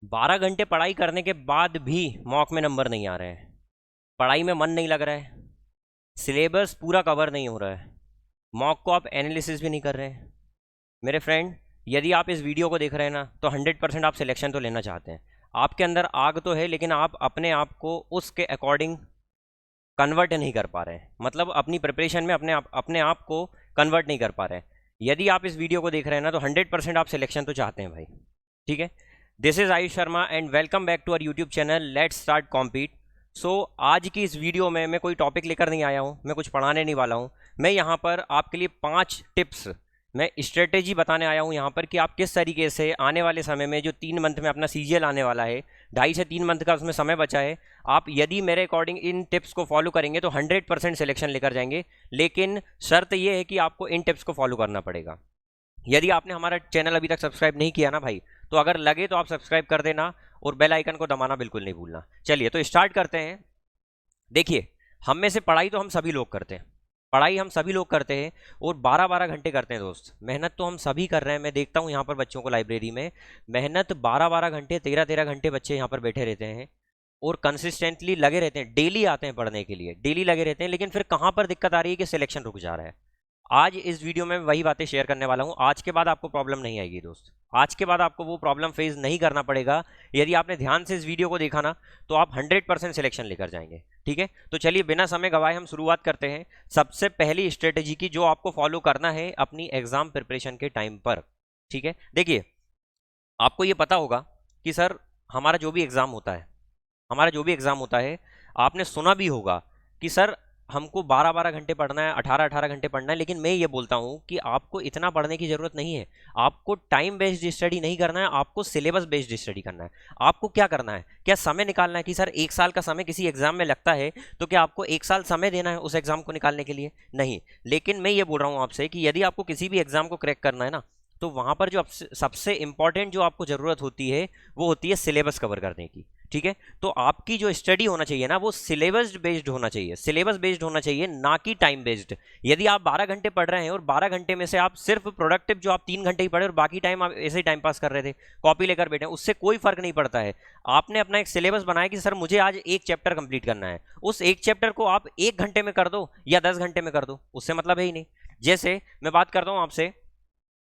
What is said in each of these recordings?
12 घंटे पढ़ाई करने के बाद भी मॉक में नंबर नहीं आ रहे हैं। पढ़ाई में मन नहीं लग रहा है, सिलेबस पूरा कवर नहीं हो रहा है, मॉक को आप एनालिसिस भी नहीं कर रहे हैं। मेरे फ्रेंड, यदि आप इस वीडियो को देख रहे हैं ना, तो 100% आप सिलेक्शन तो लेना चाहते हैं। आपके अंदर आग तो है, लेकिन आप अपने आप को उसके अकॉर्डिंग कन्वर्ट नहीं कर पा रहे हैं। मतलब अपनी प्रिपरेशन में अपने आप को कन्वर्ट नहीं कर पा रहे हैं। यदि आप इस वीडियो को देख रहे हैं ना, तो 100% आप सिलेक्शन तो चाहते हैं भाई। ठीक है, this is Ayush Sharma and welcome back to our YouTube channel let's start compete. So आज की इस वीडियो में मैं कोई टॉपिक लेकर नहीं आया हूँ, मैं कुछ पढ़ाने नहीं वाला हूँ। मैं यहाँ पर आपके लिए 5 टिप्स, मैं स्ट्रेटेजी बताने आया हूँ यहाँ पर कि आप किस तरीके से आने वाले समय में जो 3 मंथ में अपना सीजीएल आने वाला है, 2.5 से 3 मंथ का उसमें समय बचा है, आप यदि मेरे अकॉर्डिंग इन टिप्स को फॉलो करेंगे तो 100% सिलेक्शन लेकर जाएंगे। लेकिन शर्त यह है कि आपको इन टिप्स को फॉलो करना पड़ेगा। यदि आपने हमारा चैनल अभी तक सब्सक्राइब नहीं किया ना भाई, तो अगर लगे तो आप सब्सक्राइब कर देना और बेल आइकन को दबाना बिल्कुल नहीं भूलना। चलिए तो स्टार्ट करते हैं। देखिए, हम में से पढ़ाई तो हम सभी लोग करते हैं, पढ़ाई हम सभी लोग करते हैं और 12-12 घंटे करते हैं दोस्त। मेहनत तो हम सभी कर रहे हैं। मैं देखता हूँ यहाँ पर बच्चों को लाइब्रेरी में मेहनत 12-12 घंटे, 13-13 घंटे बच्चे यहाँ पर बैठे रहते हैं और कंसिस्टेंटली लगे रहते हैं। डेली आते हैं पढ़ने के लिए, डेली लगे रहते हैं। लेकिन फिर कहाँ पर दिक्कत आ रही है कि सिलेक्शन रुक जा रहा है। आज इस वीडियो में वही बातें शेयर करने वाला हूं। आज के बाद आपको प्रॉब्लम नहीं आएगी दोस्त, आज के बाद आपको वो प्रॉब्लम फेस नहीं करना पड़ेगा। यदि आपने ध्यान से इस वीडियो को देखा ना, तो आप 100% सिलेक्शन लेकर जाएंगे। ठीक है, तो चलिए बिना समय गवाए हम शुरुआत करते हैं। सबसे पहली स्ट्रेटेजी की जो आपको फॉलो करना है अपनी एग्जाम प्रिपरेशन के टाइम पर। ठीक है, देखिए, आपको ये पता होगा कि सर हमारा जो भी एग्जाम होता है, हमारा जो भी एग्जाम होता है, आपने सुना भी होगा कि सर हमको 12-12 घंटे पढ़ना है, 18-18 घंटे पढ़ना है। लेकिन मैं ये बोलता हूँ कि आपको इतना पढ़ने की ज़रूरत नहीं है। आपको टाइम बेस्ड स्टडी नहीं करना है, आपको सिलेबस बेस्ड स्टडी करना है। आपको क्या करना है, क्या समय निकालना है कि सर 1 साल का समय किसी एग्जाम में लगता है, तो क्या आपको 1 साल समय देना है उस एग्जाम को निकालने के लिए? नहीं। लेकिन मैं ये बोल रहा हूँ आपसे कि यदि आपको किसी भी एग्जाम को क्रैक करना है ना, तो वहाँ पर जो सबसे इंपॉर्टेंट जो आपको ज़रूरत होती है, वो होती है सिलेबस कवर करने की। ठीक है, तो आपकी जो स्टडी होना चाहिए ना, वो सिलेबस बेस्ड होना चाहिए, सिलेबस बेस्ड होना चाहिए, ना कि टाइम बेस्ड। यदि आप 12 घंटे पढ़ रहे हैं और 12 घंटे में से आप सिर्फ प्रोडक्टिव जो आप 3 घंटे ही पढ़े और बाकी टाइम आप ऐसे ही टाइम पास कर रहे थे, कॉपी लेकर बैठे, उससे कोई फर्क नहीं पड़ता है। आपने अपना एक सिलेबस बनाया कि सर मुझे आज 1 चैप्टर कंप्लीट करना है, उस 1 चैप्टर को आप 1 घंटे में कर दो या 10 घंटे में कर दो, उससे मतलब है ही नहीं। जैसे मैं बात करता हूँ आपसे,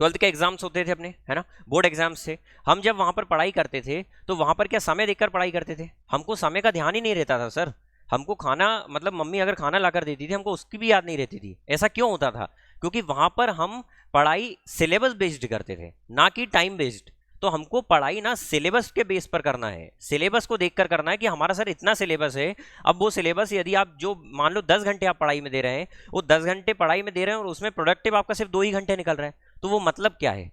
12th के एग्जाम्स होते थे अपने, है ना, बोर्ड एग्जाम्स थे। हम जब वहां पर पढ़ाई करते थे, तो वहां पर क्या समय देखकर पढ़ाई करते थे? हमको समय का ध्यान ही नहीं रहता था सर। हमको खाना, मतलब मम्मी अगर खाना लाकर देती थी, हमको उसकी भी याद नहीं रहती थी। ऐसा क्यों होता था? क्योंकि वहां पर हम पढ़ाई सिलेबस बेस्ड करते थे, ना कि टाइम बेस्ड। तो हमको पढ़ाई ना सिलेबस के बेस पर करना है, सिलेबस को देखकर करना है कि हमारा सर इतना सिलेबस है। अब वो सिलेबस यदि आप जो मान लो 10 घंटे आप पढ़ाई में दे रहे हैं, वो 10 घंटे पढ़ाई में दे रहे हैं और उसमें प्रोडक्टिव आपका सिर्फ 2 ही घंटे निकल रहा है, तो वो मतलब क्या है?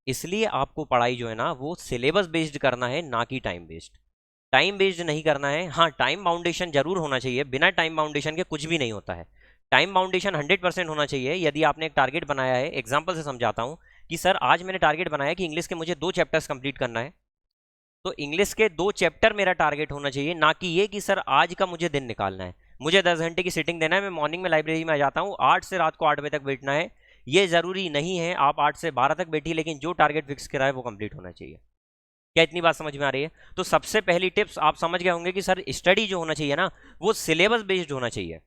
इसलिए आपको पढ़ाई जो है ना, वो सिलेबस बेस्ड करना है, ना कि टाइम बेस्ड। टाइम बेस्ड नहीं करना है। हाँ, टाइम बाउंडेशन जरूर होना चाहिए, बिना टाइम बाउंडेशन के कुछ भी नहीं होता है। टाइम बाउंडेशन 100% होना चाहिए। यदि आपने एक टारगेट बनाया है, एग्जाम्पल से समझाता हूँ कि सर आज मैंने टारगेट बनाया कि इंग्लिश के मुझे 2 चैप्टर्स कंप्लीट करना है, तो इंग्लिश के 2 चैप्टर मेरा टारगेट होना चाहिए, ना कि ये कि सर आज का मुझे दिन निकालना है, मुझे 10 घंटे की सिटिंग देना है, मैं मॉर्निंग में लाइब्रेरी में आ जाता हूँ, 8 से रात को 8 बजे तक बैठना है। ये ज़रूरी नहीं है आप 8 से 12 तक बैठिए, लेकिन जो टारगेट फिक्स करा है वो कंप्लीट होना चाहिए। क्या इतनी बात समझ में आ रही है? तो सबसे पहली टिप्स आप समझ गए होंगे कि सर स्टडी जो होना चाहिए ना, वो सिलेबस बेस्ड होना चाहिए।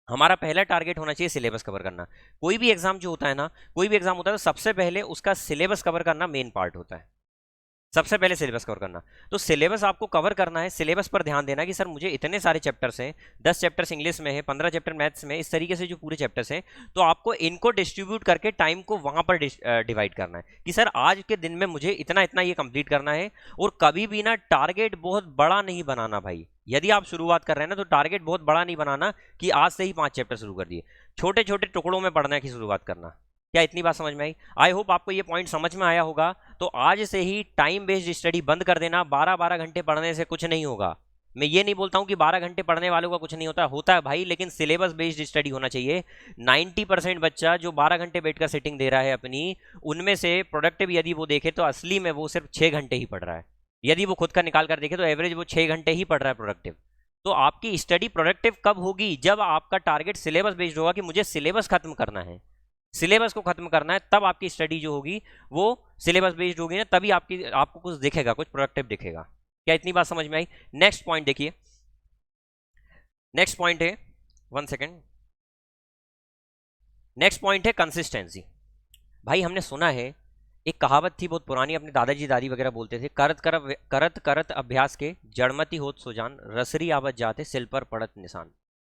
हमारा पहला टारगेट होना चाहिए सिलेबस कवर करना। कोई भी एग्जाम जो होता है ना, कोई भी एग्जाम होता है, तो सबसे पहले उसका सिलेबस कवर करना मेन पार्ट होता है। सबसे पहले सिलेबस कवर करना, तो सिलेबस आपको कवर करना है। सिलेबस पर ध्यान देना कि सर मुझे इतने सारे चैप्टर्स हैं, 10 चैप्टर्स इंग्लिश में है, 15 चैप्टर मैथ्स में, इस तरीके से जो पूरे चैप्टर्स हैं, तो आपको इनको डिस्ट्रीब्यूट करके टाइम को वहां पर डिवाइड करना है कि सर आज के दिन में मुझे इतना इतना ये कंप्लीट करना है। और कभी भी ना टारगेट बहुत बड़ा नहीं बनाना भाई। यदि आप शुरुआत कर रहे हैं ना, तो टारगेट बहुत बड़ा नहीं बनाना कि आज से ही 5 चैप्टर शुरू कर दिए। छोटे छोटे टुकड़ों में पढ़ने की शुरुआत करना। क्या इतनी बात समझ में आई? आई होप आपको ये पॉइंट समझ में आया होगा। तो आज से ही टाइम बेस्ड स्टडी बंद कर देना। 12-12 घंटे पढ़ने से कुछ नहीं होगा। मैं ये नहीं बोलता हूँ कि 12 घंटे पढ़ने वालों का कुछ नहीं होता, होता है भाई, लेकिन सिलेबस बेस्ड स्टडी होना चाहिए। 90% बच्चा जो 12 घंटे बैठकर सिटिंग दे रहा है अपनी, उनमें से प्रोडक्टिव यदि वो देखे तो असली में वो सिर्फ 6 घंटे ही पढ़ रहा है। यदि वो खुद का निकाल कर देखे तो एवरेज वो 6 घंटे ही पढ़ रहा है प्रोडक्टिव। तो आपकी स्टडी प्रोडक्टिव कब होगी? जब आपका टारगेट सिलेबस बेस्ड होगा कि मुझे सिलेबस खत्म करना है। सिलेबस को खत्म करना है, तब आपकी स्टडी जो होगी वो सिलेबस बेस्ड होगी ना, तभी आपको कुछ दिखेगा, कुछ प्रोडक्टिव दिखेगा। क्या इतनी बात समझ में आई? नेक्स्ट पॉइंट देखिए, नेक्स्ट पॉइंट है, 1 सेकेंड, नेक्स्ट पॉइंट है कंसिस्टेंसी। भाई हमने सुना है, एक कहावत थी बहुत पुरानी, अपने दादाजी दादी वगैरह बोलते थे, करत करत अभ्यास के जड़मती होत सुजान, रसरी आवत जाते सिल पर पड़त निशान।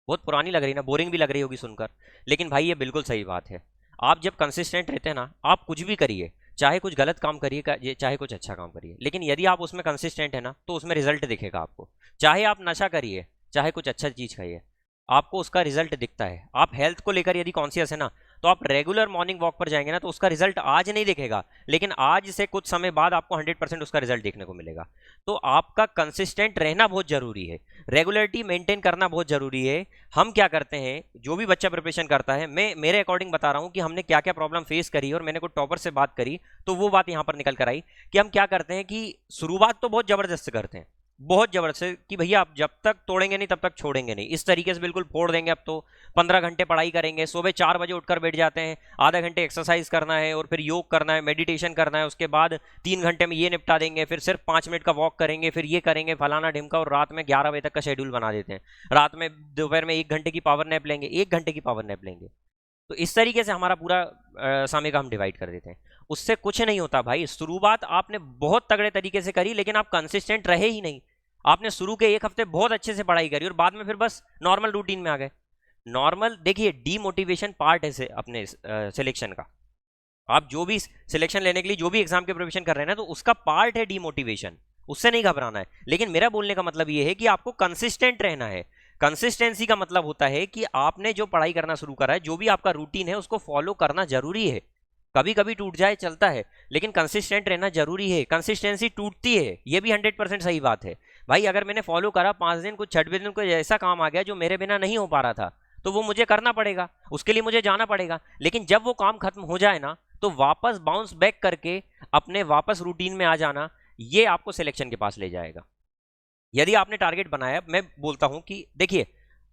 बहुत पुरानी लग रही ना, बोरिंग भी लग रही होगी सुनकर, लेकिन भाई ये बिल्कुल सही बात है। आप जब कंसिस्टेंट रहते हैं ना, आप कुछ भी करिए, चाहे कुछ गलत काम करिए चाहे कुछ अच्छा काम करिए, लेकिन यदि आप उसमें कंसिस्टेंट है ना, तो उसमें रिजल्ट दिखेगा आपको। चाहे आप नशा करिए, चाहे कुछ अच्छा चीज़ खाइए, आपको उसका रिजल्ट दिखता है। आप हेल्थ को लेकर यदि कॉन्शियस है ना, तो आप रेगुलर मॉर्निंग वॉक पर जाएंगे ना, तो उसका रिजल्ट आज नहीं दिखेगा, लेकिन आज से कुछ समय बाद आपको 100% उसका रिजल्ट देखने को मिलेगा। तो आपका कंसिस्टेंट रहना बहुत जरूरी है, रेगुलरिटी मेंटेन करना बहुत जरूरी है। हम क्या करते हैं, जो भी बच्चा प्रिपरेशन करता है, मैं मेरे अकॉर्डिंग बता रहा हूं कि हमने क्या क्या प्रॉब्लम फेस करी, और मैंने कुछ टॉपर से बात करी, तो वो बात यहां पर निकल कर आई कि हम क्या करते हैं कि शुरुआत तो बहुत जबरदस्त करते हैं, बहुत जबरदस्त, कि भैया आप जब तक तोड़ेंगे नहीं तब तक छोड़ेंगे नहीं, इस तरीके से बिल्कुल फोड़ देंगे। अब तो 15 घंटे पढ़ाई करेंगे, सुबह 4 बजे उठकर बैठ जाते हैं, आधा घंटे एक्सरसाइज करना है, और फिर योग करना है, मेडिटेशन करना है, उसके बाद 3 घंटे में ये निपटा देंगे, फिर सिर्फ 5 मिनट का वॉक करेंगे, फिर ये करेंगे फलाना ढिमका, और रात में 11 बजे तक का शेड्यूल बना देते हैं। रात में दोपहर में 1 घंटे की पावर नैप लेंगे, 1 घंटे की पावर नैप लेंगे। तो इस तरीके से हमारा पूरा समय का हम डिवाइड कर देते हैं। उससे कुछ नहीं होता भाई। शुरुआत आपने बहुत तगड़े तरीके से करी, लेकिन आप कंसिस्टेंट रहे ही नहीं। आपने शुरू के 1 हफ्ते बहुत अच्छे से पढ़ाई करी, और बाद में फिर बस नॉर्मल रूटीन में आ गए। नॉर्मल देखिए, डीमोटिवेशन पार्ट है अपने सिलेक्शन का। आप जो भी सिलेक्शन लेने के लिए जो भी एग्जाम के प्रिपरेशन कर रहे हैं ना, तो उसका पार्ट है डीमोटिवेशन, उससे नहीं घबराना है। लेकिन मेरा बोलने का मतलब ये है कि आपको कंसिस्टेंट रहना है। कंसिस्टेंसी का मतलब होता है कि आपने जो पढ़ाई करना शुरू करा है, जो भी आपका रूटीन है, उसको फॉलो करना जरूरी है। कभी कभी टूट जाए चलता है, लेकिन कंसिस्टेंट रहना जरूरी है। कंसिस्टेंसी टूटती है, ये भी 100% सही बात है। भाई अगर मैंने फॉलो करा 5 दिन, कुछ 6वें दिन कोई ऐसा काम आ गया जो मेरे बिना नहीं हो पा रहा था, तो वो मुझे करना पड़ेगा, उसके लिए मुझे जाना पड़ेगा। लेकिन जब वो काम खत्म हो जाए ना, तो वापस बाउंस बैक करके अपने वापस रूटीन में आ जाना, ये आपको सिलेक्शन के पास ले जाएगा। यदि आपने टारगेट बनाया, मैं बोलता हूं कि देखिए,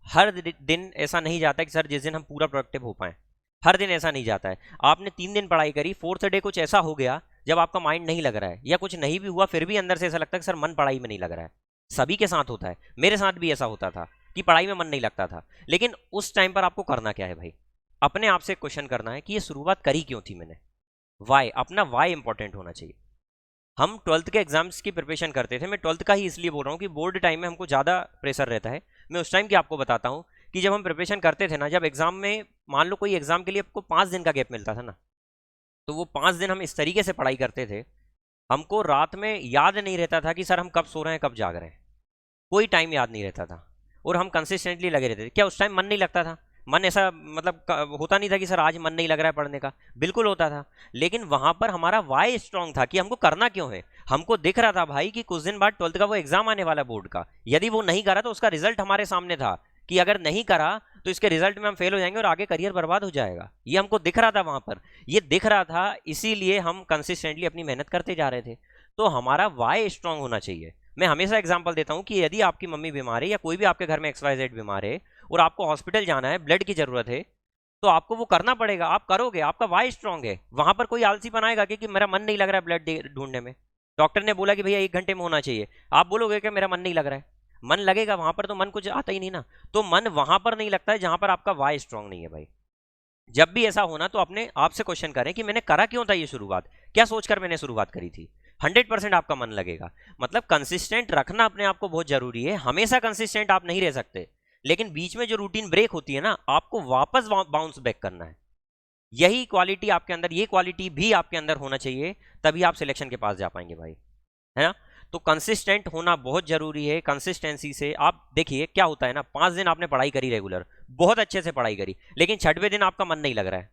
हर दिन ऐसा नहीं जाता कि सर जिस दिन हम पूरा प्रोडक्टिव हो पाए, हर दिन ऐसा नहीं जाता है। आपने 3 दिन पढ़ाई करी, 4th डे कुछ ऐसा हो गया जब आपका माइंड नहीं लग रहा है, या कुछ नहीं भी हुआ फिर भी अंदर से ऐसा लगता है कि सर मन पढ़ाई में नहीं लग रहा है। सभी के साथ होता है, मेरे साथ भी ऐसा होता था कि पढ़ाई में मन नहीं लगता था। लेकिन उस टाइम पर आपको करना क्या है भाई, अपने आप से क्वेश्चन करना है कि ये शुरुआत करी क्यों थी मैंने, वाई, अपना वाई इंपॉर्टेंट होना चाहिए। हम 12th के एग्जाम्स की प्रिपरेशन करते थे, मैं 12th का ही इसलिए बोल रहा हूँ कि बोर्ड टाइम में हमको ज़्यादा प्रेशर रहता है। मैं उस टाइम की आपको बताता हूँ कि जब हम प्रिपरेशन करते थे ना, जब एग्जाम में मान लो कोई एग्जाम के लिए आपको 5 दिन का गैप मिलता था ना, तो वो 5 दिन हम इस तरीके से पढ़ाई करते थे, हमको रात में याद नहीं रहता था कि सर हम कब सो रहे हैं कब जाग रहे हैं, कोई टाइम याद नहीं रहता था, और हम कंसिस्टेंटली लगे रहते थे। क्या उस टाइम मन नहीं लगता था? मन ऐसा मतलब होता नहीं था कि सर आज मन नहीं लग रहा है पढ़ने का, बिल्कुल होता था। लेकिन वहां पर हमारा वाई स्ट्रांग था कि हमको करना क्यों है। हमको दिख रहा था भाई कि कुछ दिन बाद 12th का वो एग्जाम आने वाला बोर्ड का, यदि वो नहीं करा तो उसका रिजल्ट हमारे सामने था कि अगर नहीं करा तो इसके रिजल्ट में हम फेल हो जाएंगे और आगे करियर बर्बाद हो जाएगा। ये हमको दिख रहा था वहां पर, ये दिख रहा था, इसीलिए हम कंसिस्टेंटली अपनी मेहनत करते जा रहे थे। तो हमारा वाई स्ट्रांग होना चाहिए। मैं हमेशा एग्जांपल देता हूं कि यदि आपकी मम्मी बीमार है, या कोई भी आपके घर में XYZ बीमार है, और आपको हॉस्पिटल जाना है, ब्लड की जरूरत है, तो आपको वो करना पड़ेगा, आप करोगे, आपका वाई स्ट्रांग है। वहां पर कोई आलसी बनाएगा कि मेरा मन नहीं लग रहा है ब्लड ढूंढने में, डॉक्टर ने बोला कि भैया 1 घंटे में होना चाहिए, आप बोलोगे कि मेरा मन नहीं लग रहा है। मन लगेगा वहां पर, तो मन कुछ आता ही नहीं ना। तो मन वहां पर नहीं लगता है जहां पर आपका वाई स्ट्रांग नहीं है भाई। जब भी ऐसा होना तो अपने आप से क्वेश्चन करें कि मैंने करा क्यों था ये शुरुआत, क्या सोचकर मैंने शुरुआत करी थी। 100% आपका मन लगेगा। मतलब कंसिस्टेंट रखना अपने आप को बहुत जरूरी है। हमेशा कंसिस्टेंट आप नहीं रह सकते, लेकिन बीच में जो रूटीन ब्रेक होती है ना, आपको वापस बाउंस बैक करना है। यही क्वालिटी आपके अंदर, ये क्वालिटी भी आपके अंदर होना चाहिए, तभी आप सिलेक्शन के पास जा पाएंगे भाई, है ना। तो कंसिस्टेंट होना बहुत जरूरी है। कंसिस्टेंसी से आप देखिए क्या होता है ना, 5 दिन आपने पढ़ाई करी रेगुलर, बहुत अच्छे से पढ़ाई करी, लेकिन 6वें दिन आपका मन नहीं लग रहा है।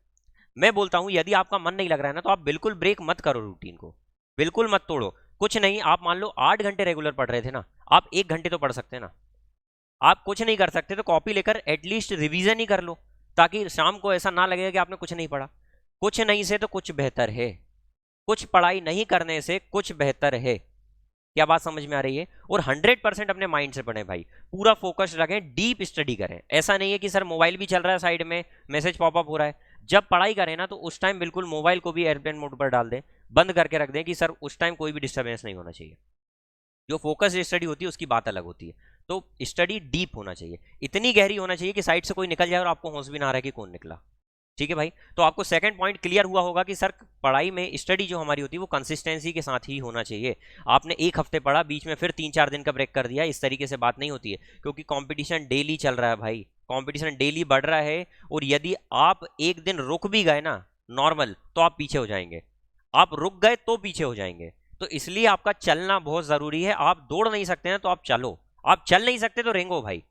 मैं बोलता हूं यदि आपका मन नहीं लग रहा है ना, तो आप बिल्कुल ब्रेक मत करो, रूटीन को बिल्कुल मत तोड़ो। कुछ नहीं, आप मान लो 8 घंटे रेगुलर पढ़ रहे थे ना, आप 1 घंटे तो पढ़ सकते हैं ना। आप कुछ नहीं कर सकते तो कॉपी लेकर एटलीस्ट रिवीजन ही कर लो, ताकि शाम को ऐसा ना लगेगा कि आपने कुछ नहीं पढ़ा। कुछ नहीं से तो कुछ बेहतर है, कुछ पढ़ाई नहीं करने से कुछ बेहतर है। क्या बात समझ में आ रही है? और 100% अपने माइंड से पढ़ें भाई, पूरा फोकस रखें, डीप स्टडी करें। ऐसा नहीं है कि सर मोबाइल भी चल रहा है साइड में, मैसेज पॉपअप हो रहा है, जब पढ़ाई करें ना तो उस टाइम बिल्कुल मोबाइल को भी एयरप्लेन मोड पर डाल दें, बंद करके रख दें कि सर उस टाइम कोई भी डिस्टर्बेंस नहीं होना चाहिए। जो फोकस स्टडी होती है उसकी बात अलग होती है। तो स्टडी डीप होना चाहिए, इतनी गहरी होना चाहिए कि साइड से कोई निकल जाए और आपको होश भी ना आ रहा है कि कौन निकला। ठीक है भाई, तो आपको सेकंड पॉइंट क्लियर हुआ होगा कि सर पढ़ाई में स्टडी जो हमारी होती है वो कंसिस्टेंसी के साथ ही होना चाहिए। आपने एक हफ्ते पढ़ा, बीच में फिर 3-4 दिन का ब्रेक कर दिया, इस तरीके से बात नहीं होती है, क्योंकि कंपटीशन डेली चल रहा है भाई, कंपटीशन डेली बढ़ रहा है। और यदि आप एक दिन रुक भी गए ना नॉर्मल, तो आप पीछे हो जाएंगे, आप रुक गए तो पीछे हो जाएंगे। तो इसलिए आपका चलना बहुत जरूरी है। आप दौड़ नहीं सकते हैं तो आप चलो, आप चल नहीं सकते तो रेंगो भाई।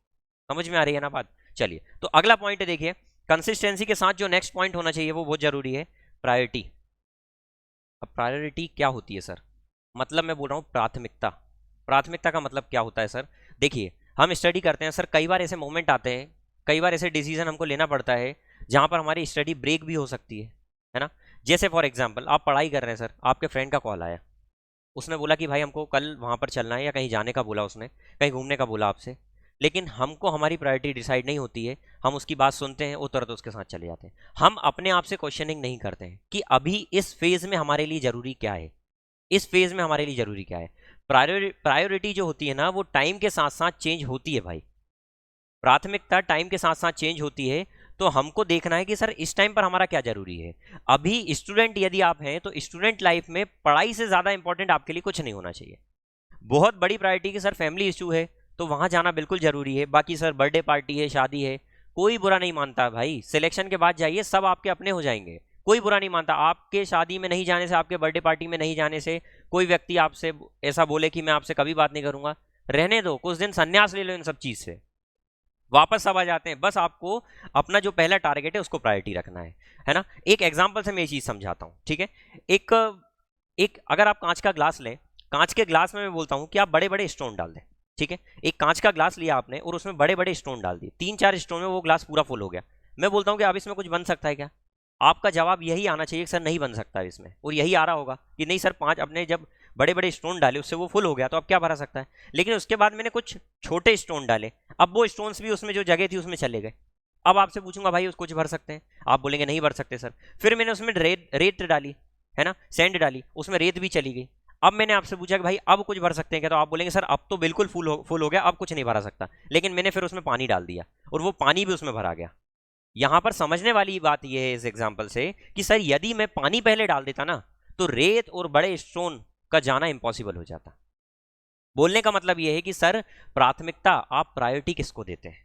समझ में आ रही है ना बात? चलिए, तो अगला पॉइंट देखिए, कंसिस्टेंसी के साथ जो नेक्स्ट पॉइंट होना चाहिए वो बहुत जरूरी है, प्रायोरिटी। अब प्रायोरिटी क्या होती है सर? मतलब मैं बोल रहा हूं प्राथमिकता। प्राथमिकता का मतलब क्या होता है सर? देखिए, हम स्टडी करते हैं सर, कई बार ऐसे मोमेंट आते हैं, कई बार ऐसे डिसीजन हमको लेना पड़ता है जहां पर हमारी स्टडी ब्रेक भी हो सकती है ना। जैसे फॉर एग्जाम्पल आप पढ़ाई कर रहे हैं सर, आपके फ्रेंड का कॉल आया, उसने बोला कि भाई हमको कल वहां पर चलना है, या कहीं जाने का बोला, उसने कहीं घूमने का बोला आपसे, लेकिन हमको हमारी प्रायोरिटी डिसाइड नहीं होती है। हम उसकी बात सुनते हैं और तुरंत उसके साथ चले जाते हैं। हम अपने आप से क्वेश्चनिंग नहीं करते हैं कि अभी इस फेज में हमारे लिए जरूरी क्या है, इस फेज में हमारे लिए जरूरी क्या है। प्रायोरिटी जो होती है ना वो टाइम के साथ साथ चेंज होती है भाई, प्राथमिकता टाइम के साथ साथ चेंज होती है। तो हमको देखना है कि सर इस टाइम पर हमारा क्या जरूरी है। अभी स्टूडेंट यदि आप हैं तो स्टूडेंट लाइफ में पढ़ाई से ज्यादा इंपॉर्टेंट आपके लिए कुछ नहीं होना चाहिए। बहुत बड़ी प्रायोरिटी की सर फैमिली इशू है तो वहां जाना बिल्कुल जरूरी है। बाकी सर बर्थडे पार्टी है, शादी है, कोई बुरा नहीं मानता भाई, सिलेक्शन के बाद जाइए, सब आपके अपने हो जाएंगे, कोई बुरा नहीं मानता। आपके शादी में नहीं जाने से, आपके बर्थडे पार्टी में नहीं जाने से कोई व्यक्ति आपसे ऐसा बोले कि मैं आपसे कभी बात नहीं करूंगा, रहने दो, कुछ दिन संन्यास ले लो इन सब चीज से, वापस सब आ जाते हैं। बस आपको अपना जो पहला टारगेट है उसको प्रायोरिटी रखना है ना। एक एग्जांपल से मैं ये चीज समझाता हूं, ठीक है। एक एक अगर आप कांच का ग्लास लें, कांच के ग्लास में मैं बोलता हूं कि आप बड़े बड़े स्टोन डाल दें, ठीक है। एक कांच का ग्लास लिया आपने और उसमें बड़े बड़े स्टोन डाल दिए, 3-4 स्टोन में वो ग्लास पूरा फुल हो गया। मैं बोलता हूं कि अब इसमें कुछ बन सकता है क्या? आपका जवाब यही आना चाहिए कि सर नहीं बन सकता है इसमें, और यही आ रहा होगा कि नहीं सर 5 अपने जब बड़े बड़े स्टोन डाले उससे वो फुल हो गया, तो अब क्या भरा सकता है। लेकिन उसके बाद मैंने कुछ छोटे स्टोन डाले, अब वो स्टोन्स भी उसमें जो जगह थी उसमें चले गए। अब आपसे पूछूंगा भाई उस कुछ भर सकते हैं? आप बोलेंगे नहीं भर सकते सर। फिर मैंने उसमें रेत डाली, है ना, सैंड डाली, उसमें रेत भी चली गई। अब मैंने आपसे पूछा कि भाई अब कुछ भर सकते हैं क्या? तो आप बोलेंगे सर अब तो बिल्कुल फुल हो गया, अब कुछ नहीं भरा सकता। लेकिन मैंने फिर उसमें पानी डाल दिया और वो पानी भी उसमें भरा गया। यहां पर समझने वाली बात यह है इस एग्जाम्पल से कि सर यदि मैं पानी पहले डाल देता ना तो रेत और बड़े स्टोन का जाना इंपॉसिबल हो जाता। बोलने का मतलब यह है कि सर प्राथमिकता, आप प्रायोरिटी किसको देते हैं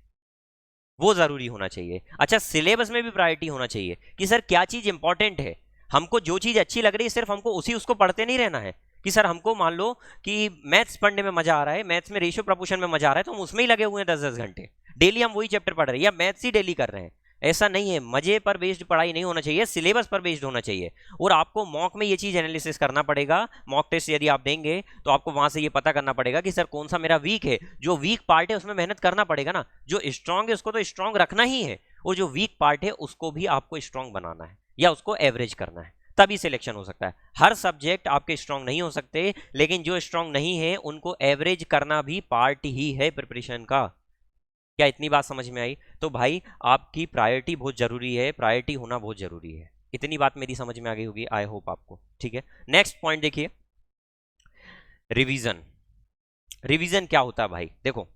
वो जरूरी होना चाहिए। अच्छा, सिलेबस में भी प्रायोरिटी होना चाहिए कि सर क्या चीज इंपॉर्टेंट है। हमको जो चीज अच्छी लग रही है सिर्फ हमको उसको पढ़ते नहीं रहना है कि सर हमको मान लो कि मैथ्स पढ़ने में मजा आ रहा है, मैथ्स में रेशियो प्रपोर्शन में मजा आ रहा है, तो हम उसमें ही लगे हुए हैं 10-10 घंटे, डेली हम वही चैप्टर पढ़ रहे हैं या मैथ्स ही डेली कर रहे हैं। ऐसा नहीं है, मजे पर बेस्ड पढ़ाई नहीं होना चाहिए, सिलेबस पर बेस्ड होना चाहिए। और आपको मॉक में ये चीज एनालिसिस करना पड़ेगा। मॉक टेस्ट यदि आप देंगे तो आपको वहां से ये पता करना पड़ेगा कि सर कौन सा मेरा वीक है। जो वीक पार्ट है उसमें मेहनत करना पड़ेगा ना, जो स्ट्रांग है उसको तो स्ट्रांग रखना ही है, और जो वीक पार्ट है उसको भी आपको स्ट्रांग बनाना है या उसको एवरेज करना है, तभी सिलेक्शन हो सकता है। हर सब्जेक्ट आपके स्ट्रांग नहीं हो सकते, लेकिन जो स्ट्रांग नहीं है उनको एवरेज करना भी पार्ट ही है प्रिपरेशन का। क्या इतनी बात समझ में आई? तो भाई आपकी प्रायोरिटी बहुत जरूरी है, प्रायोरिटी होना बहुत जरूरी है। इतनी बात मेरी समझ में आ गई होगी, आई होप आपको। ठीक है, नेक्स्ट पॉइंट देखिए, रिवीजन। रिवीजन क्या होता है भाई? देखो,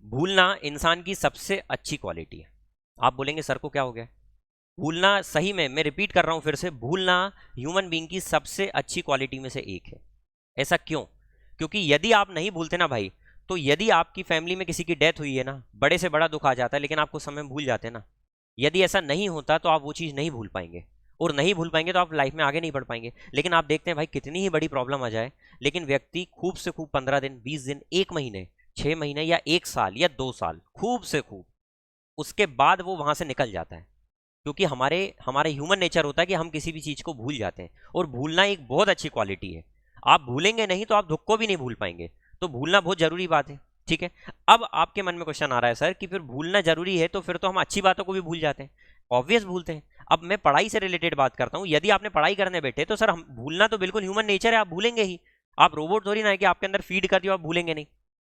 भूलना इंसान की सबसे अच्छी क्वालिटी है। आप बोलेंगे सर को क्या हो गया? भूलना, सही में मैं रिपीट कर रहा हूं फिर से, भूलना ह्यूमन बीइंग की सबसे अच्छी क्वालिटी में से एक है। ऐसा क्यों? क्योंकि यदि आप नहीं भूलते ना भाई, तो यदि आपकी फैमिली में किसी की डेथ हुई है ना, बड़े से बड़ा दुख आ जाता है, लेकिन आपको समय भूल जाते हैं ना, यदि ऐसा नहीं होता तो आप वो चीज़ नहीं भूल पाएंगे, और नहीं भूल पाएंगे तो आप लाइफ में आगे नहीं बढ़ पाएंगे। लेकिन आप देखते हैं भाई कितनी ही बड़ी प्रॉब्लम आ जाए, लेकिन व्यक्ति खूब से खूब 15 दिन, 20 दिन, 1 महीने, 6 महीने या 1 साल या 2 साल, खूब से खूब, उसके बाद वो वहां से निकल जाता है। क्योंकि हमारे ह्यूमन नेचर होता है कि हम किसी भी चीज़ को भूल जाते हैं, और भूलना एक बहुत अच्छी क्वालिटी है। आप भूलेंगे नहीं तो आप दुख को भी नहीं भूल पाएंगे, तो भूलना बहुत जरूरी बात है। ठीक है, अब आपके मन में क्वेश्चन आ रहा है सर कि फिर भूलना जरूरी है तो फिर तो हम अच्छी बातों को भी भूल जाते हैं। ऑब्वियस भूलते हैं। अब मैं पढ़ाई से रिलेटेड बात करता हूं, यदि आपने पढ़ाई करने बैठे तो सर हम भूलना तो बिल्कुल ह्यूमन नेचर है, आप भूलेंगे ही। आप रोबोट थोड़ी ना है कि आपके अंदर फीड कर दियो आप भूलेंगे नहीं,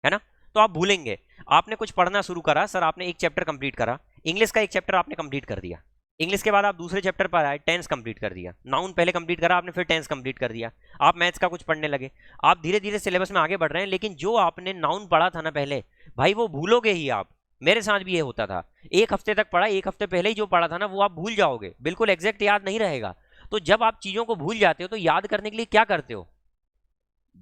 है ना। तो आप भूलेंगे। आपने कुछ पढ़ना शुरू करा, सर आपने एक चैप्टर कंप्लीट करा, इंग्लिश का एक चैप्टर आपने कंप्लीट कर दिया, इंग्लिश के बाद आप दूसरे चैप्टर पर आए, टेंस कंप्लीट कर दिया, नाउन पहले कंप्लीट करा आपने, फिर टेंस कंप्लीट कर दिया, आप मैथ्स का कुछ पढ़ने लगे, आप धीरे धीरे सिलेबस में आगे बढ़ रहे हैं, लेकिन जो आपने नाउन पढ़ा था ना पहले, भाई वो भूलोगे ही आप। मेरे साथ भी ये होता था, एक हफ्ते तक पढ़ा, एक हफ्ते पहले ही जो पढ़ा था ना वो आप भूल जाओगे, बिल्कुल एग्जैक्ट याद नहीं रहेगा। तो जब आप चीजों को भूल जाते हो तो याद करने के लिए क्या करते हो,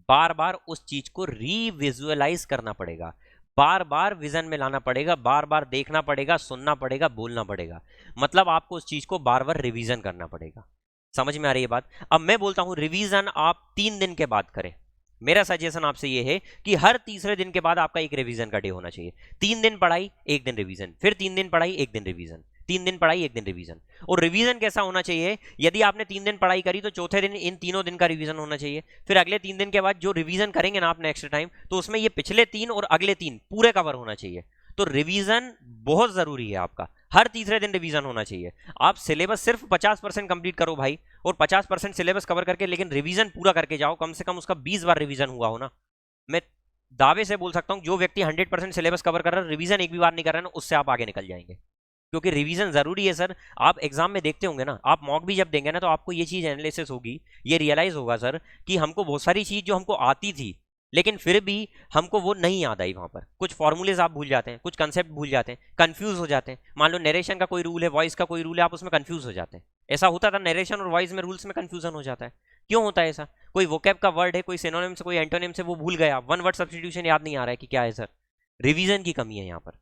बार बार उस चीज को रीविजुअलाइज करना पड़ेगा, बार बार विजन में लाना पड़ेगा, बार बार देखना पड़ेगा, सुनना पड़ेगा, बोलना पड़ेगा, मतलब आपको उस चीज को बार बार रिवीजन करना पड़ेगा। समझ में आ रही है बात? अब मैं बोलता हूं रिवीजन आप 3 दिन के बाद करें। मेरा सजेशन आपसे ये है कि हर तीसरे दिन के बाद आपका एक रिवीजन का डे होना चाहिए। 3 दिन पढ़ाई, 1 दिन रिवीजन, फिर 3 दिन पढ़ाई, 1 दिन रिवीजन, 3 दिन पढ़ाई, 1 दिन रिवीजन। और रिवीजन कैसा होना चाहिए, यदि आपने 3 दिन पढ़ाई करी तो चौथे दिन इन तीनों दिन का रिवीजन होना चाहिए। फिर अगले 3 दिन के बाद जो रिवीजन करेंगे ना आप नेक्स्ट टाइम, तो उसमें ये पिछले 3 और अगले 3 पूरे कवर होना चाहिए। तो रिवीजन बहुत जरूरी है आपका, हर तीसरे दिन रिवीजन होना चाहिए। आप सिलेबस सिर्फ 50% कंप्लीट करो भाई, और 50% सिलेबस कवर करके लेकिन रिवीजन पूरा करके जाओ, कम से कम उसका 20 बार रिवीजन हुआ हो ना। मैं दावे से बोल सकता हूं जो व्यक्ति 100% सिलेबस कवर कर रहा है, रिवीजन एक भी बार नहीं कर रहा है ना, उससे आप आगे निकल जाएंगे, क्योंकि रिवीजन जरूरी है सर। आप एग्जाम में देखते होंगे ना, आप मॉक भी जब देंगे ना, तो आपको ये चीज एनालिसिस होगी, ये रियलाइज होगा सर कि हमको बहुत सारी चीज जो हमको आती थी लेकिन फिर भी हमको वो नहीं याद आई, वहां पर कुछ फॉर्मूलेज आप भूल जाते हैं, कुछ कंसेप्ट भूल जाते हैं, कंफ्यूज हो जाते हैं। मान लो नरेशन का कोई रूल है, वॉइस का कोई रूल है, आप उसमें कंफ्यूज हो जाते हैं। ऐसा होता था, नरेशन और वॉइस में रूल्स में कंफ्यूजन हो जाता है। क्यों होता है ऐसा? कोई वोकैब का वर्ड है, कोई सिनोनिम से, कोई एंटोनिम से वो भूल गया, वन वर्ड सब्स्टिट्यूशन याद नहीं आ रहा है कि क्या है सर। रिवीजन की कमी है यहाँ पर।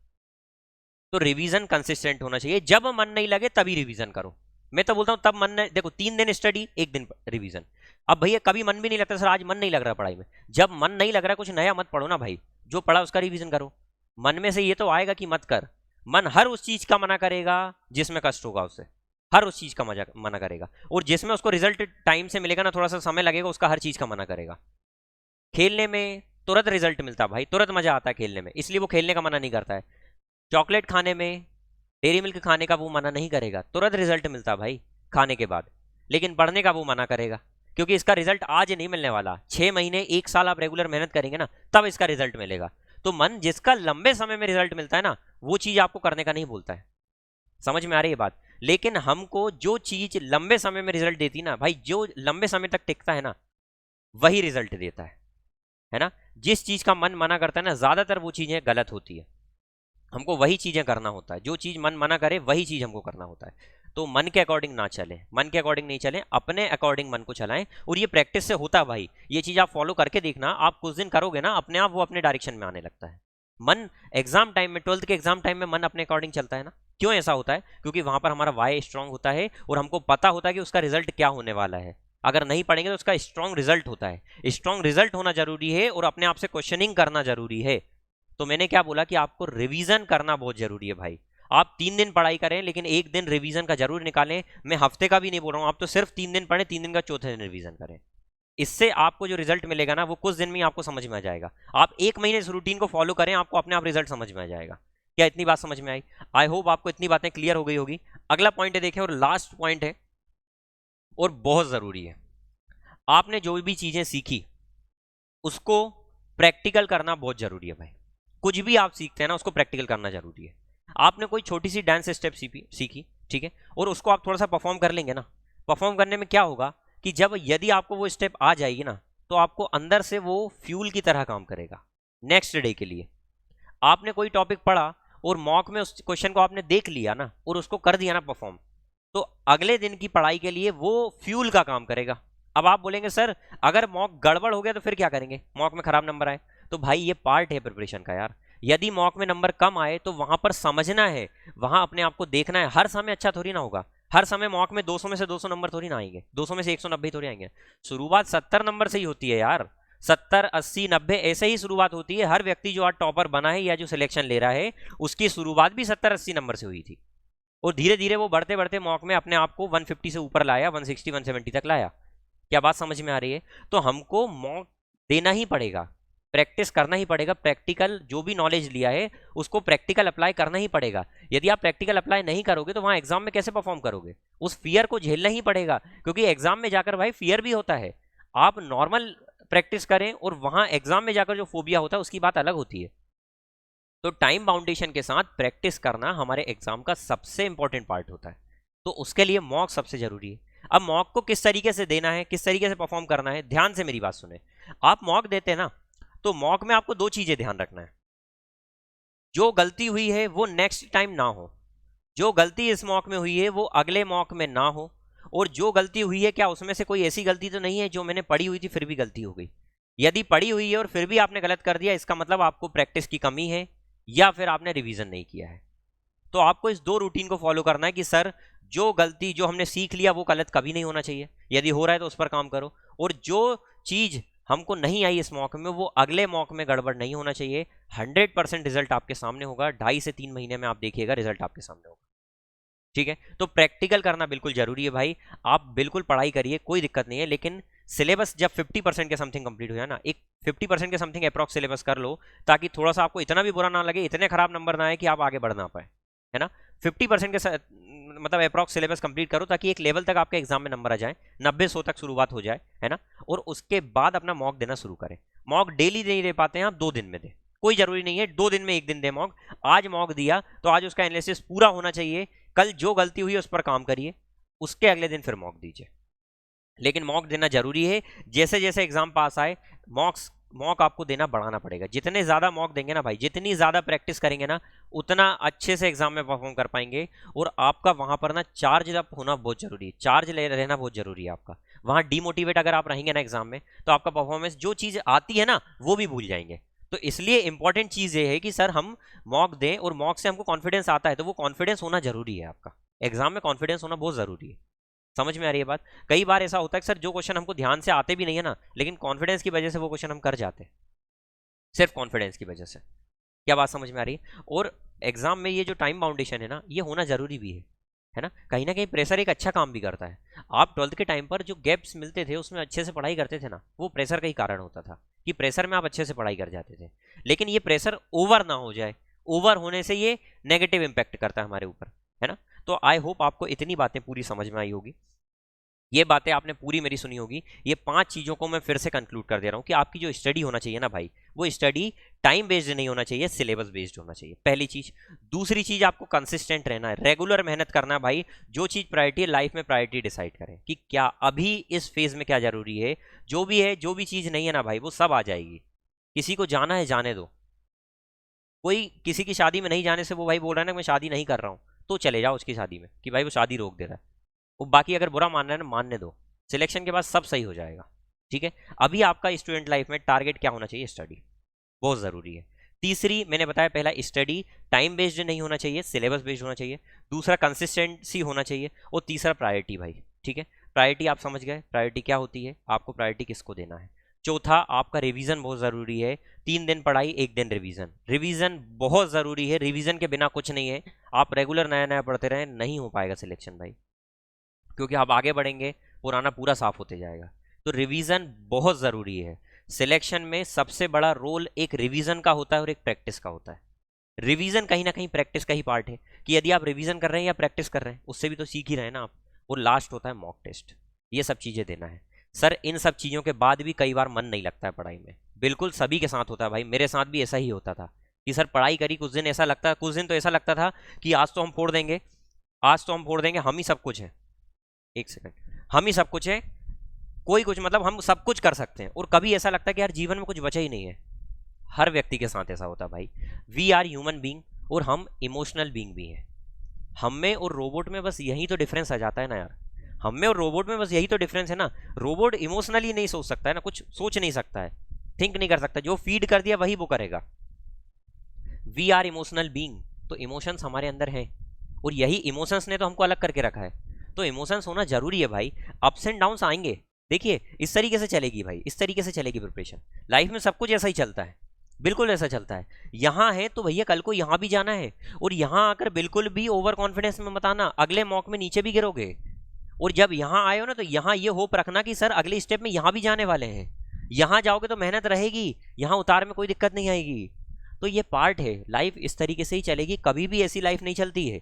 तो रिवीजन कंसिस्टेंट होना चाहिए, जब मन नहीं लगे तभी रिवीजन करो। मैं तो बोलता हूं तब मन नहीं, देखो 3 दिन स्टडी, 1 दिन रिवीजन। अब भैया कभी मन भी नहीं लगता सर, आज मन नहीं लग रहा पढ़ाई में, जब मन नहीं लग रहा कुछ नया मत पढ़ो ना भाई, जो पढ़ा उसका रिवीजन करो। मन में से ये तो आएगा कि मत कर, मन हर उस चीज का मना करेगा जिसमें कष्ट होगा उससे, हर उस चीज का मना करेगा, और जिसमें उसको रिजल्ट टाइम से मिलेगा ना, थोड़ा सा समय लगेगा, उसका हर चीज का मना करेगा। खेलने में तुरंत रिजल्ट मिलता है भाई, तुरंत मजा आता है खेलने में, इसलिए वो खेलने का मना नहीं करता है। चॉकलेट खाने में, डेयरी मिल्क खाने का वो मना नहीं करेगा, तुरंत रिजल्ट मिलता भाई खाने के बाद। लेकिन पढ़ने का वो मना करेगा, क्योंकि इसका रिजल्ट आज नहीं मिलने वाला, 6 महीने 1 साल आप रेगुलर मेहनत करेंगे ना, तब इसका रिजल्ट मिलेगा। तो मन जिसका लंबे समय में रिजल्ट मिलता है ना, वो चीज आपको करने का नहीं बोलता है। समझ में आ रही है बात? लेकिन हमको जो चीज लंबे समय में रिजल्ट देती ना भाई, जो लंबे समय तक टिकता है ना, वही रिजल्ट देता है ना। जिस चीज का मन मना करता है ना, ज्यादातर वो चीजें गलत होती है, हमको वही चीजें करना होता है, जो चीज मन मना करे वही चीज हमको करना होता है। तो मन के अकॉर्डिंग ना चले, मन के अकॉर्डिंग नहीं चले, अपने अकॉर्डिंग मन को चलाएं, और ये प्रैक्टिस से होता है भाई। ये चीज आप फॉलो करके देखना, आप कुछ दिन करोगे ना, अपने आप वो अपने डायरेक्शन में आने लगता है। मन एग्जाम टाइम में, 12th के एग्जाम टाइम में मन अपने अकॉर्डिंग चलता है ना। क्यों ऐसा होता है? क्योंकि वहां पर हमारा वाई स्ट्रांग होता है, और हमको पता होता है कि उसका रिजल्ट क्या होने वाला है। अगर नहीं पढ़ेंगे तो उसका स्ट्रांग रिजल्ट होता है। स्ट्रांग रिजल्ट होना जरूरी है, और अपने आप से क्वेश्चनिंग करना जरूरी है। तो मैंने क्या बोला कि आपको रिवीजन करना बहुत जरूरी है भाई। आप 3 दिन पढ़ाई करें, लेकिन 1 दिन रिवीजन का जरूर निकालें। मैं हफ्ते का भी नहीं बोल रहा हूं, आप तो सिर्फ 3 दिन पढ़ें, 3 दिन का चौथे दिन रिवीजन करें। इससे आपको जो रिजल्ट मिलेगा ना, वो कुछ दिन में ही आपको समझ में आ जाएगा। आप 1 महीने इस रूटीन को फॉलो करें, आपको अपने आप रिजल्ट समझ में आ जाएगा। क्या इतनी बात समझ में आई? आई होप आपको इतनी बातें क्लियर हो गई होगी। अगला पॉइंट है, देखें, और लास्ट पॉइंट है, और बहुत जरूरी है। आपने जो भी चीजें सीखी उसको प्रैक्टिकल करना बहुत जरूरी है भाई। कुछ भी आप सीखते हैं ना, उसको प्रैक्टिकल करना जरूरी है। आपने कोई छोटी सी डांस स्टेप सीखी, ठीक है, और उसको आप थोड़ा सा परफॉर्म कर लेंगे ना, परफॉर्म करने में क्या होगा कि जब यदि आपको वो स्टेप आ जाएगी ना, तो आपको अंदर से वो फ्यूल की तरह काम करेगा नेक्स्ट डे के लिए। आपने कोई टॉपिक पढ़ा और मॉक में उस क्वेश्चन को आपने देख लिया ना, और उसको कर दिया ना परफॉर्म, तो अगले दिन की पढ़ाई के लिए वो फ्यूल का काम करेगा। अब आप बोलेंगे सर अगर मॉक गड़बड़ हो गया तो फिर क्या करेंगे, मॉक में खराब नंबर आए? तो भाई ये पार्ट है प्रिपरेशन का यार। यदि मॉक में नंबर कम आए तो वहां पर समझना है, वहां अपने आप को देखना है। हर समय अच्छा थोड़ी ना होगा, हर समय मॉक में 200 में से 200 नंबर थोड़ी ना आएंगे, 200 में से 190 थोड़ी आएंगे। शुरुआत 70 नंबर से ही होती है यार, 70 80 90 ऐसे ही शुरुआत होती है। हर व्यक्ति जो आज टॉपर बना है या जो सिलेक्शन ले रहा है, उसकी शुरुआत भी 70 80 नंबर से हुई थी, और धीरे धीरे वो बढ़ते बढ़ते मॉक में अपने आप को 150 से ऊपर लाया, 160 170 तक लाया। क्या बात समझ में आ रही है? तो हमको मॉक देना ही पड़ेगा, प्रैक्टिस करना ही पड़ेगा। प्रैक्टिकल जो भी नॉलेज लिया है उसको प्रैक्टिकल अप्लाई करना ही पड़ेगा। यदि आप प्रैक्टिकल अप्लाई नहीं करोगे तो वहां एग्जाम में कैसे परफॉर्म करोगे? उस फियर को झेलना ही पड़ेगा, क्योंकि एग्जाम में जाकर भाई फियर भी होता है। आप नॉर्मल प्रैक्टिस करें और वहां एग्जाम में जाकर जो फोबिया होता है उसकी बात अलग होती है। तो टाइम बाउंडेशन के साथ प्रैक्टिस करना हमारे एग्जाम का सबसे इंपॉर्टेंट पार्ट होता है। तो उसके लिए मॉक सबसे जरूरी है। अब मॉक को किस तरीके से देना है, किस तरीके से परफॉर्म करना है, ध्यान से मेरी बात सुने। आप मॉक देते हैं ना, तो मॉक में आपको दो चीजें ध्यान रखना है। जो गलती हुई है वो नेक्स्ट टाइम ना हो, जो गलती इस मॉक में हुई है वो अगले मॉक में ना हो, और जो गलती हुई है क्या उसमें से कोई ऐसी गलती तो नहीं है जो मैंने पढ़ी हुई थी फिर भी गलती हो गई। यदि पढ़ी हुई है और फिर भी आपने गलत कर दिया, इसका मतलब आपको प्रैक्टिस की कमी है या फिर आपने रिवीजन नहीं किया है। तो आपको इस दो रूटीन को फॉलो करना है कि सर जो गलती जो हमने सीख लिया वो गलत कभी नहीं होना चाहिए, यदि हो रहा है तो उस पर काम करो, और जो चीज हमको नहीं आई इस मॉक में वो अगले मॉक में गड़बड़ नहीं होना चाहिए। 100% रिजल्ट आपके सामने होगा, 2.5 से 3 महीने में आप देखिएगा रिजल्ट आपके सामने होगा। ठीक है, तो प्रैक्टिकल करना बिल्कुल जरूरी है भाई। आप बिल्कुल पढ़ाई करिए, कोई दिक्कत नहीं है, लेकिन सिलेबस जब 50% के समथिंग कंप्लीट हो जाए ना, एक 50% के समथिंग अप्रॉक्स सिलेबस कर लो, ताकि थोड़ा सा आपको इतना भी बुरा ना लगे, इतने खराब नंबर ना आए कि आप आगे बढ़ ना पाए, है ना। 50% के मतलब अप्रॉक्स सिलेबस कंप्लीट करो, ताकि एक लेवल तक आपके एग्जाम में नंबर आ जाए, 90-100 तक शुरुआत हो जाए, है ना। और उसके बाद अपना मॉक देना शुरू करें। मॉक डेली नहीं दे पाते हैं आप, 2 दिन में दे, कोई जरूरी नहीं है 2 दिन में 1 दिन दे मॉक। आज मॉक दिया तो आज उसका एनालिसिस पूरा होना चाहिए, कल जो गलती हुई उस पर काम करिए, उसके अगले दिन फिर मॉक दीजिए। लेकिन मॉक देना जरूरी है, जैसे जैसे एग्जाम पास आए मॉक आपको देना बढ़ाना पड़ेगा। जितने ज्यादा मॉक देंगे ना भाई, जितनी ज्यादा प्रैक्टिस करेंगे ना, उतना अच्छे से एग्जाम में परफॉर्म कर पाएंगे। और आपका वहां पर ना चार्ज अप होना बहुत जरूरी है, चार्ज ले रहना बहुत जरूरी है आपका। वहां डिमोटिवेट अगर आप रहेंगे ना एग्जाम में, तो आपका परफॉर्मेंस जो चीज आती है ना वो भी भूल जाएंगे। तो इसलिए इंपॉर्टेंट चीज ये है कि सर हम मॉक दें, और मॉक से हमको कॉन्फिडेंस आता है, तो वो कॉन्फिडेंस होना जरूरी है। आपका एग्जाम में कॉन्फिडेंस होना बहुत जरूरी है। समझ में आ रही है बात। कई बार ऐसा होता है कि सर जो क्वेश्चन हमको ध्यान से आते भी नहीं है ना, लेकिन कॉन्फिडेंस की वजह से वो क्वेश्चन हम कर जाते हैं, सिर्फ कॉन्फिडेंस की वजह से। क्या बात समझ में आ रही है। और एग्जाम में ये जो टाइम बाउंडेशन है ना, ये होना जरूरी भी है ना। कहीं ना कहीं प्रेशर एक अच्छा काम भी करता है। आप 12th के टाइम पर जो गैप्स मिलते थे उसमें अच्छे से पढ़ाई करते थे ना, वो प्रेशर का ही कारण होता था, कि प्रेशर में आप अच्छे से पढ़ाई कर जाते थे। लेकिन ये प्रेशर ओवर ना हो जाए, ओवर होने से ये नेगेटिव इंपैक्ट करता है हमारे ऊपर, है ना। तो आई होप आपको इतनी बातें पूरी समझ में आई होगी, ये बातें आपने पूरी मेरी सुनी होगी। ये 5 चीजों को मैं फिर से कंक्लूड कर दे रहा हूं कि आपकी जो स्टडी होना चाहिए ना भाई, वो स्टडी टाइम बेस्ड नहीं होना चाहिए, सिलेबस बेस्ड होना चाहिए, पहली चीज। दूसरी चीज, आपको कंसिस्टेंट रहना है, रेगुलर मेहनत करना है भाई। जो चीज प्रायोरिटी है लाइफ में, प्रायोरिटी डिसाइड करें कि क्या अभी इस फेज में क्या जरूरी है। जो भी है, जो भी चीज नहीं है ना भाई, वो सब आ जाएगी। किसी को जाना है जाने दो, कोई किसी की शादी में नहीं जाने से वो भाई बोल रहा है ना मैं शादी नहीं कर रहा हूं, तो चले जाओ उसकी शादी में, कि भाई वो शादी रोक दे रहा है। वो बाकी अगर बुरा मान रहा है ना, मानने दो, सिलेक्शन के बाद सब सही हो जाएगा। ठीक है, अभी आपका स्टूडेंट लाइफ में टारगेट क्या होना चाहिए, स्टडी बहुत जरूरी है। तीसरी मैंने बताया, पहला स्टडी टाइम बेस्ड नहीं होना चाहिए, सिलेबस बेस्ड होना चाहिए। दूसरा कंसिस्टेंसी होना चाहिए। और तीसरा प्रायोरिटी भाई। ठीक है, प्रायोरिटी आप समझ गए, प्रायोरिटी क्या होती है, आपको प्रायोरिटी किसको देना है। चौथा, आपका रिवीजन बहुत जरूरी है। 3 दिन पढ़ाई, 1 दिन रिवीजन, रिवीजन बहुत जरूरी है। रिवीजन के बिना कुछ नहीं है। आप रेगुलर नया नया पढ़ते रहें, नहीं हो पाएगा सिलेक्शन भाई, क्योंकि आप आगे बढ़ेंगे, पुराना पूरा साफ होते जाएगा। तो रिवीजन बहुत ज़रूरी है। सिलेक्शन में सबसे बड़ा रोल एक रिवीजन का होता है और एक प्रैक्टिस का होता है। रिवीजन कहीं ना कहीं प्रैक्टिस का ही पार्ट है, कि यदि आप रिवीजन कर रहे हैं या प्रैक्टिस कर रहे हैं, उससे भी तो सीख ही रहे हैं ना आप। और लास्ट होता है मॉक टेस्ट, ये सब चीज़ें देना है। सर इन सब चीज़ों के बाद भी कई बार मन नहीं लगता है पढ़ाई में, बिल्कुल सभी के साथ होता है भाई, मेरे साथ भी ऐसा ही होता था कि सर पढ़ाई करी, कुछ दिन ऐसा लगता, कुछ दिन तो ऐसा लगता था कि आज तो हम फोड़ देंगे, आज तो हम फोड़ देंगे, हम ही सब कुछ हैं। एक सेकंड, हम ही सब कुछ है, कोई कुछ मतलब हम सब कुछ कर सकते हैं। और कभी ऐसा लगता है कि यार जीवन में कुछ बचा ही नहीं है। हर व्यक्ति के साथ ऐसा होता है भाई। वी आर ह्यूमन बीइंग, और हम इमोशनल बीइंग भी हैं। हम में और रोबोट में बस यही तो डिफरेंस आ जाता है ना यार, हम में और रोबोट में बस यही तो डिफरेंस है ना। रोबोट इमोशनली नहीं सोच सकता है ना, कुछ सोच नहीं सकता है, थिंक नहीं कर सकता, जो फीड कर दिया वही वो करेगा। वी आर इमोशनल बीइंग, तो इमोशंस हमारे अंदर हैं, और यही इमोशंस ने तो हमको अलग करके रखा है। तो इमोशंस होना जरूरी है भाई। अप्स एंड डाउन्स आएंगे, देखिए इस तरीके से चलेगी भाई, इस तरीके से चलेगी प्रिपरेशन। लाइफ में सब कुछ ऐसा ही चलता है, बिल्कुल ऐसा चलता है। यहाँ है तो भैया कल को यहाँ भी जाना है, और यहाँ आकर बिल्कुल भी ओवर कॉन्फिडेंस में मत आना, अगले मॉक में नीचे भी गिरोगे। और जब यहाँ आए हो ना, तो यहाँ ये होप रखना कि सर अगले स्टेप में यहाँ भी जाने वाले हैं। यहाँ जाओगे तो मेहनत रहेगी, यहाँ उतार में कोई दिक्कत नहीं आएगी। तो ये पार्ट है, लाइफ इस तरीके से ही चलेगी, कभी भी ऐसी लाइफ नहीं चलती है,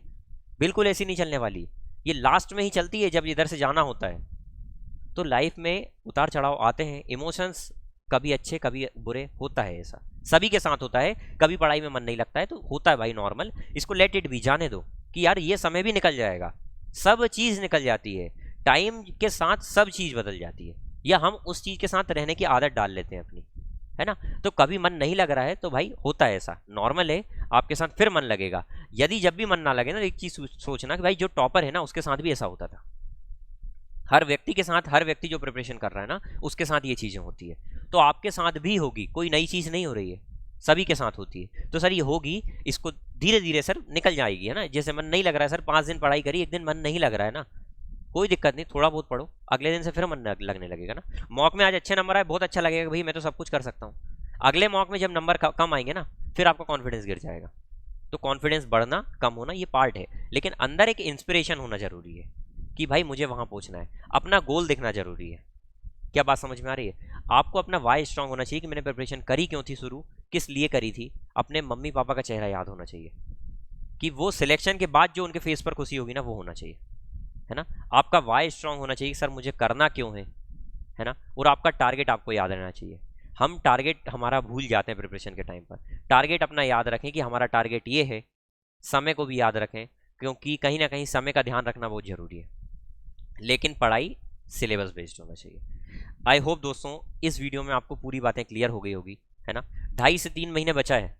बिल्कुल ऐसी नहीं चलने वाली। ये लास्ट में ही चलती है जब इधर से जाना होता है। तो लाइफ में उतार चढ़ाव आते हैं, इमोशंस कभी अच्छे कभी बुरे, होता है, ऐसा सभी के साथ होता है। कभी पढ़ाई में मन नहीं लगता है तो होता है भाई, नॉर्मल, इसको लेट इट भी, जाने दो कि यार ये समय भी निकल जाएगा। सब चीज़ निकल जाती है, टाइम के साथ सब चीज़ बदल जाती है, या हम उस चीज़ के साथ रहने की आदत डाल लेते हैं अपनी, है ना। तो कभी मन नहीं लग रहा है तो भाई होता है ऐसा, नॉर्मल है, आपके साथ फिर मन लगेगा। यदि जब भी मन ना लगे ना, एक चीज़ सोचना कि भाई जो टॉपर है ना उसके साथ भी ऐसा होता था, हर व्यक्ति के साथ, हर व्यक्ति जो प्रिपरेशन कर रहा है ना उसके साथ ये चीज़ें होती है, तो आपके साथ भी होगी, कोई नई चीज़ नहीं हो रही है, सभी के साथ होती है। तो सर ये होगी, इसको धीरे धीरे सर निकल जाएगी, है ना। जैसे मन नहीं लग रहा है सर, 5 दिन पढ़ाई करी, एक दिन मन नहीं लग रहा है ना, कोई दिक्कत नहीं, थोड़ा बहुत पढ़ो, अगले दिन से फिर मन लगने लगेगा ना। मॉक में आज अच्छे नंबर आए, बहुत अच्छा लगेगा, भाई मैं तो सब कुछ कर सकता हूँ। अगले मॉक में जब नंबर कम आएंगे ना, फिर आपका कॉन्फिडेंस गिर जाएगा। तो कॉन्फिडेंस बढ़ना कम होना ये पार्ट है, लेकिन अंदर एक इंस्पिरेशन होना जरूरी है कि भाई मुझे वहां पहुंचना है, अपना गोल देखना जरूरी है। क्या बात समझ में आ रही है? आपको अपना वाई स्ट्रांग होना चाहिए कि मैंने प्रिपरेशन करी क्यों थी शुरू, किस लिए करी थी, अपने मम्मी पापा का चेहरा याद होना चाहिए कि वो सिलेक्शन के बाद जो उनके फेस पर खुशी होगी ना वो होना चाहिए, है ना। आपका वाई स्ट्रांग होना चाहिए कि सर मुझे करना क्यों है ना। और आपका टारगेट आपको याद रहना चाहिए। हम टारगेट हमारा भूल जाते हैं प्रिपरेशन के टाइम पर। टारगेट अपना याद रखें कि हमारा टारगेट ये है, समय को भी याद रखें क्योंकि कहीं ना कहीं समय का ध्यान रखना बहुत ज़रूरी है, लेकिन पढ़ाई सिलेबस बेस्ड होना चाहिए। आई होप दोस्तों इस वीडियो में आपको पूरी बातें क्लियर हो गई होगी, है ना। 2.5 से 3 महीने बचा है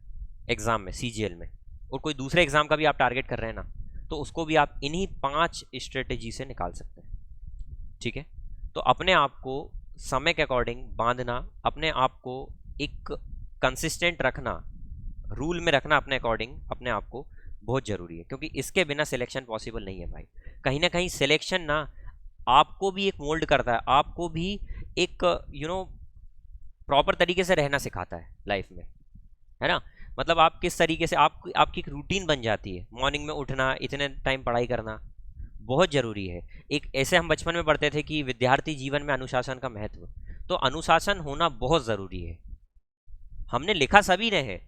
एग्जाम में, CGL में, और कोई दूसरे एग्जाम का भी आप टारगेट कर रहे हैं ना, तो उसको भी आप इन्हीं 5 स्ट्रेटेजी से निकाल सकते हैं, ठीक है। तो अपने आप को समय के अकॉर्डिंग बांधना, अपने आप को एक कंसिस्टेंट रखना, रूल में रखना अपने अकॉर्डिंग अपने आप को बहुत ज़रूरी है, क्योंकि इसके बिना सिलेक्शन पॉसिबल नहीं है भाई। कहीं ना कहीं सिलेक्शन ना आपको भी एक मोल्ड करता है, आपको भी एक प्रॉपर तरीके से रहना सिखाता है लाइफ में, है ना। मतलब आप किस तरीके से आपकी एक रूटीन बन जाती है, मॉर्निंग में उठना, इतने टाइम पढ़ाई करना बहुत ज़रूरी है। एक ऐसे हम बचपन में पढ़ते थे कि विद्यार्थी जीवन में अनुशासन का महत्व, तो अनुशासन होना बहुत ज़रूरी है। हमने लिखा सभी ने है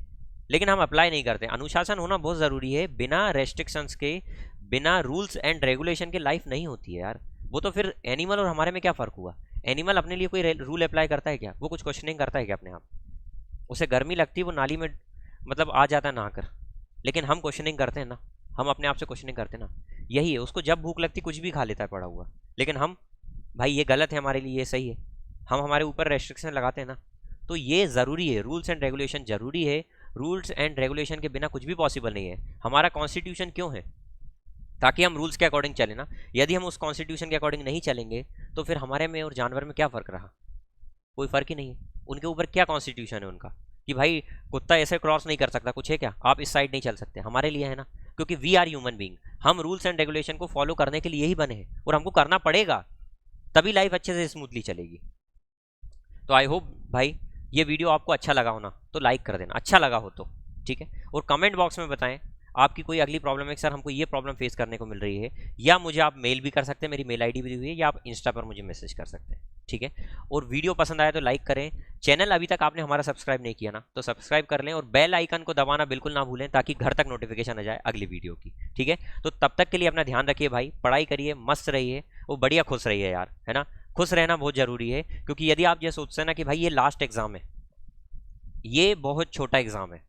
लेकिन हम अप्लाई नहीं करते। अनुशासन होना बहुत ज़रूरी है, बिना रेस्ट्रिक्शंस के, बिना रूल्स एंड रेगुलेशन के लाइफ नहीं होती है यार। वो तो फिर एनिमल और हमारे में क्या फ़र्क हुआ? एनिमल अपने लिए कोई रूल अप्लाई करता है क्या? वो कुछ क्वेश्चनिंग करता है क्या अपने आप? उसे गर्मी लगती है, वो नाली में मतलब आ जाता है नहाकर, लेकिन हम क्वेश्चनिंग करते हैं ना, हम अपने आप से क्वेश्चनिंग करते हैं ना। यही है, उसको जब भूख लगती कुछ भी खा लेता है पड़ा हुआ, लेकिन हम भाई ये गलत है हमारे लिए, ये सही है, हम हमारे ऊपर रेस्ट्रिक्शन लगाते हैं ना। तो ये ज़रूरी है, रूल्स एंड रेगुलेशन ज़रूरी है। रूल्स एंड रेगुलेशन के बिना कुछ भी पॉसिबल नहीं है। हमारा कॉन्स्टिट्यूशन क्यों है? ताकि हम रूल्स के अकॉर्डिंग चलें ना। यदि हम उस कॉन्स्टिट्यूशन के अकॉर्डिंग नहीं चलेंगे तो फिर हमारे में और जानवर में क्या फ़र्क रहा? कोई फ़र्क ही नहीं है। उनके ऊपर क्या कॉन्स्टिट्यूशन है उनका कि भाई कुत्ता ऐसे क्रॉस नहीं कर सकता, कुछ है क्या? आप इस साइड नहीं चल सकते, हमारे लिए है ना, क्योंकि वी आर ह्यूमन बीइंग। हम रूल्स एंड रेगुलेशन को फॉलो करने के लिए ही बने हैं और हमको करना पड़ेगा, तभी लाइफ अच्छे से स्मूथली चलेगी। तो आई होप भाई ये वीडियो आपको अच्छा लगा हो ना तो लाइक कर देना, अच्छा लगा हो तो, ठीक है। और कमेंट बॉक्स में बताएं आपकी कोई अगली प्रॉब्लम है, सर हमको ये प्रॉब्लम फेस करने को मिल रही है, या मुझे आप मेल भी कर सकते हैं, मेरी मेल आईडी भी दी हुई है, या आप इंस्टा पर मुझे मैसेज कर सकते हैं, ठीक है। और वीडियो पसंद आया तो लाइक करें। चैनल अभी तक आपने हमारा सब्सक्राइब नहीं किया ना तो सब्सक्राइब कर लें, और बेल आइकन को दबाना बिल्कुल ना भूलें ताकि घर तक नोटिफिकेशन आ जाए अगली वीडियो की, ठीक है। तो तब तक के लिए अपना ध्यान रखिए भाई, पढ़ाई करिए, मस्त रहिए और बढ़िया खुश रहिए यार, है ना। खुश रहना बहुत ज़रूरी है, क्योंकि यदि आप ये सोचते हैं ना कि भाई ये लास्ट एग्जाम है, ये बहुत छोटा एग्जाम है,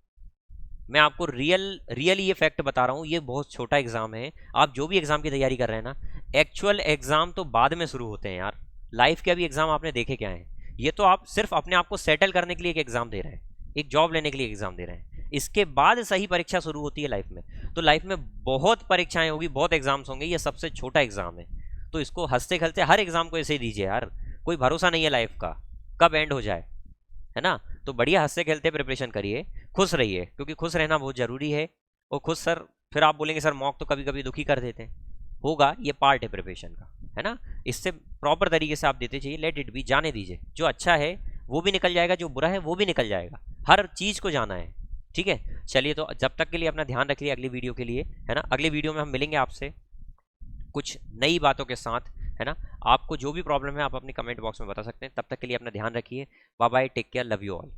मैं आपको रियली ये फैक्ट बता रहा हूँ, ये बहुत छोटा एग्जाम है। आप जो भी एग्जाम की तैयारी कर रहे हैं ना, एक्चुअल एग्जाम तो बाद में शुरू होते हैं यार। लाइफ के अभी एग्जाम आपने देखे क्या है? ये तो आप सिर्फ अपने आप को सेटल करने के लिए एक एग्जाम दे रहे हैं, एक जॉब लेने के लिए एग्जाम दे रहे हैं, इसके बाद सही परीक्षा शुरू होती है लाइफ में। तो लाइफ में बहुत परीक्षाएं होगी, बहुत एग्जाम्स होंगे, ये सबसे छोटा एग्जाम है। तो इसको हंसते खेलते हर एग्जाम को ऐसे ही दीजिए यार, कोई भरोसा नहीं है लाइफ का कब एंड हो जाए, है ना। तो बढ़िया हंसते खेलते प्रिपरेशन करिए, खुश रहिए, क्योंकि खुश रहना बहुत ज़रूरी है। और खुश सर फिर आप बोलेंगे सर मॉक तो कभी कभी दुखी कर देते हैं, होगा, ये पार्ट है प्रिपरेशन का, है ना। इससे प्रॉपर तरीके से आप देते चाहिए, लेट इट बी, जाने दीजिए, जो अच्छा है वो भी निकल जाएगा, जो बुरा है वो भी निकल जाएगा, हर चीज़ को जाना है, ठीक है। चलिए तो जब तक के लिए अपना ध्यान रखिए अगली वीडियो के लिए, है ना। अगली वीडियो में हम मिलेंगे आपसे कुछ नई बातों के साथ, है ना। आपको जो भी प्रॉब्लम है आप अपनी कमेंट बॉक्स में बता सकते हैं। तब तक के लिए अपना ध्यान रखिए, bye bye, take care, love you all.